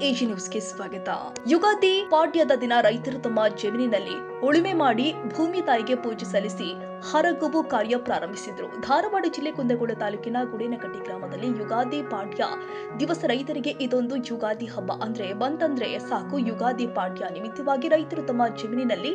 AG ನ್ಯೂಸ್ಗೆ ಸ್ವಾಗತ. ಯುಗಾದಿ ಪಾಡ್ಯದ ದಿನ ರೈತರು ತಮ್ಮ ಜಮೀನಿನಲ್ಲಿ ಉಳುಮೆ ಮಾಡಿ ಭೂಮಿ ತಾಯಿಗೆ ಪೂಜೆ ಸಲ್ಲಿಸಿ ಹರಗುವ ಕಾರ್ಯ ಪ್ರಾರಂಭಿಸಿದರು. ಧಾರವಾಡ ಜಿಲ್ಲೆ ಕುಂದಗೋಳ ತಾಲೂಕಿನ ಗುಡೇನಕಟ್ಟಿ ಗ್ರಾಮದಲ್ಲಿ ಯುಗಾದಿ ಪಾಡ್ಯ ದಿವಸ ರೈತರಿಗೆ ಇದೊಂದು ಯುಗಾದಿ ಹಬ್ಬ. ಬಂತಂದ್ರೆ ಸಾಕು ಯುಗಾದಿ ಪಾಡ್ಯ ನಿಮಿತ್ತವಾಗಿ ರೈತರು ತಮ್ಮ ಜಮೀನಿನಲ್ಲಿ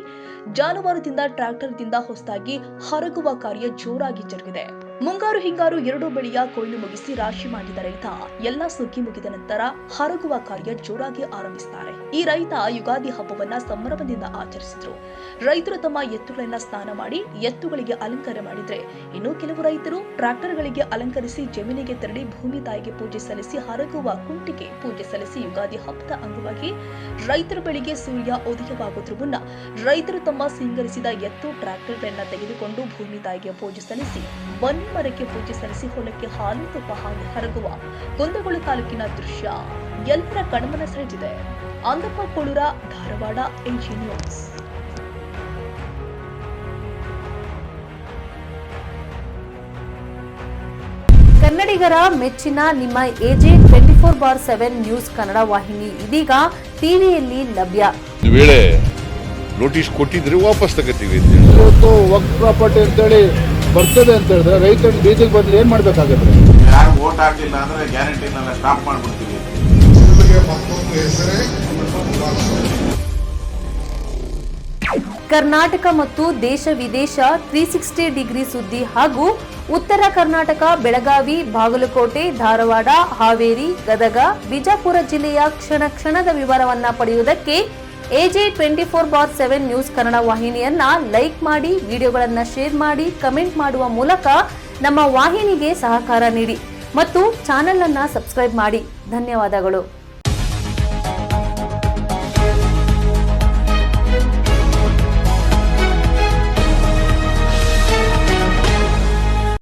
ಜಾನುವಾರುದಿಂದ ಟ್ರ್ಯಾಕ್ಟರ್ದಿಂದ ಹೊಸದಾಗಿ ಹರಗುವ ಕಾರ್ಯ ಜೋರಾಗಿ ಜರುಗಿದೆ. ಮುಂಗಾರು ಹಿಂಗಾರು ಎರಡು ಬೆಳೆಯ ಕೊಯ್ಲು ಮುಗಿಸಿ ರಾಶಿ ಮಾಡಿದ ರೈತ ಎಲ್ಲ ಸುಗ್ಗಿ ಮುಗಿದ ನಂತರ ಹರಗುವ ಕಾರ್ಯ ಜೋರಾಗಿ ಆರಂಭಿಸುತ್ತಾರೆ. ಈ ರೈತ ಯುಗಾದಿ ಹಬ್ಬವನ್ನ ಸಂಭ್ರಮದಿಂದ ಆಚರಿಸಿದ್ರು. ರೈತರು ತಮ್ಮ ಎತ್ತುಗಳನ್ನ ಸ್ನಾನ ಮಾಡಿ ಎತ್ತುಗಳಿಗೆ ಅಲಂಕಾರ ಮಾಡಿದ್ರೆ, ಇನ್ನು ಕೆಲವು ರೈತರು ಟ್ರ್ಯಾಕ್ಟರ್ಗಳಿಗೆ ಅಲಂಕರಿಸಿ ಜಮೀನಿಗೆ ತೆರಳಿ ಭೂಮಿ ತಾಯಿಗೆ ಪೂಜೆ ಸಲ್ಲಿಸಿ ಹರಗುವ ಕುಂಟಿಗೆ ಪೂಜೆ ಸಲ್ಲಿಸಿ ಯುಗಾದಿ ಹಬ್ಬದ ಅಂಗವಾಗಿ ರೈತರ ಬಳಿಗೆ ಸೂರ್ಯ ಉದಯವಾಗುವುದರ ಮುನ್ನ ರೈತರು ತಮ್ಮ ಸಿಂಗರಿಸಿದ ಎತ್ತು ಟ್ರ್ಯಾಕ್ಟರ್ಗಳನ್ನ ತೆಗೆದುಕೊಂಡು ಭೂಮಿ ತಾಯಿಗೆ ಪೂಜೆ ಸಲ್ಲಿಸಿ ಬನ್ನಿ ಮರಕ್ಕೆ ಪೂಜೆ ಸಲ್ಲಿಸಿ ಹೊಲಕ್ಕೆ ಹಾಲು ತುಪ್ಪ ಹಾಕಿ ಹರಗುವ ಕುಂದಗೋಳ ತಾಲೂಕಿನ ದೃಶ್ಯ ಎಲ್ಲರ ಕಣ್ಮನ ಸೆಳೆದಿದೆ. Andappa Kolur, Dharwad, AG news. ಕನ್ನಡಿಗರ ಮೆಚ್ಚಿನ ನಿಮ್ಮ ಎಜೆ 24/7 ನ್ಯೂಸ್ ಕನ್ನಡ ವಾಹಿನಿ ಇದೀಗ ಟಿವಿಯಲ್ಲಿ ಲಭ್ಯ. ವೇಳೆ ನೋಟಿಸ್ ಕೊಟ್ಟಿದ್ರೆ ವಾಪಸ್ ತಗೋತೀವಿ. ಇವತ್ತು ವಕ್ಫ್ ಪ್ರಾಪರ್ಟಿ ಅಂತೇಳಿ ಬರ್ತದೆ ಅಂತ ಹೇಳಿದ್ರೆ ರೈತರ ಬೀದಿಗೆ ಬಂದ್ರೆ ಏನ್ ಮಾಡ್ಬೇಕಾಗತ್ತೆ? ಯಾರು ವೋಟ್ ಹಾಕಲಿಲ್ಲ ಅಂದ್ರೆ ಗ್ಯಾರಂಟಿನೆಲ್ಲ ಸ್ಟಾಪ್ ಮಾಡ್ಬಿಡ್ತೀವಿ. ಕರ್ನಾಟಕ ಮತ್ತು ದೇಶ ವಿದೇಶ 360 ಡಿಗ್ರಿ ಸುದ್ದಿ ಹಾಗೂ ಉತ್ತರ ಕರ್ನಾಟಕ ಬೆಳಗಾವಿ, ಬಾಗಲಕೋಟೆ, ಧಾರವಾಡ, ಹಾವೇರಿ, ಗದಗ, ಬಿಜಾಪುರ ಜಿಲ್ಲೆಯ ಕ್ಷಣ ಕ್ಷಣದ ವಿವರವನ್ನ ಪಡೆಯುವುದಕ್ಕೆ ಎಜೆ 24/7 ನ್ಯೂಸ್ ಕನ್ನಡ ವಾಹಿನಿಯನ್ನ ಲೈಕ್ ಮಾಡಿ, ವಿಡಿಯೋಗಳನ್ನ ಶೇರ್ ಮಾಡಿ, ಕಮೆಂಟ್ ಮಾಡುವ ಮೂಲಕ ನಮ್ಮ ವಾಹಿನಿಗೆ ಸಹಕಾರ ನೀಡಿ ಮತ್ತು ಚಾನೆಲ್ ಅನ್ನ ಸಬ್ಸ್ಕ್ರೈಬ್ ಮಾಡಿ. ಧನ್ಯವಾದಗಳು.